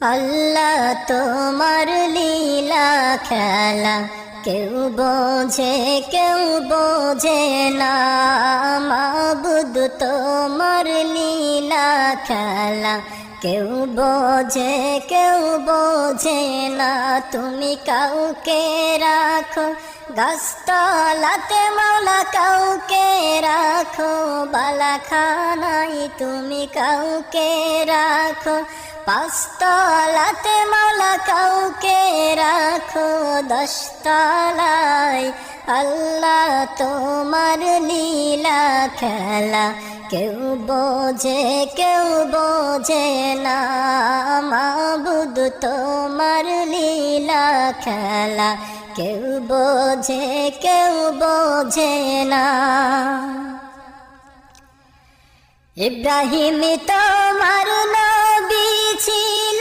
আল্লাহ তোমার লীলা খেলা কেউ বোঝে না। মাবুদ তোমার লীলা খেলা কেউ বোঝে না। তুমি কাউকে রাখো গাছতলাতে মাওলা, কাউকে রাখো বালাখানায়, তুমি কাউকে রাখো পাঁচতলাতে মাওলা, কাউকে রাখো দশতলায়। আল্লাহ তোমার লীলা খেলা কেউ বোঝে না। মাবুদ তোমার লীলা খেলা কেউ বোঝে না। ইব্রাহিম তোমার নবী ছিল,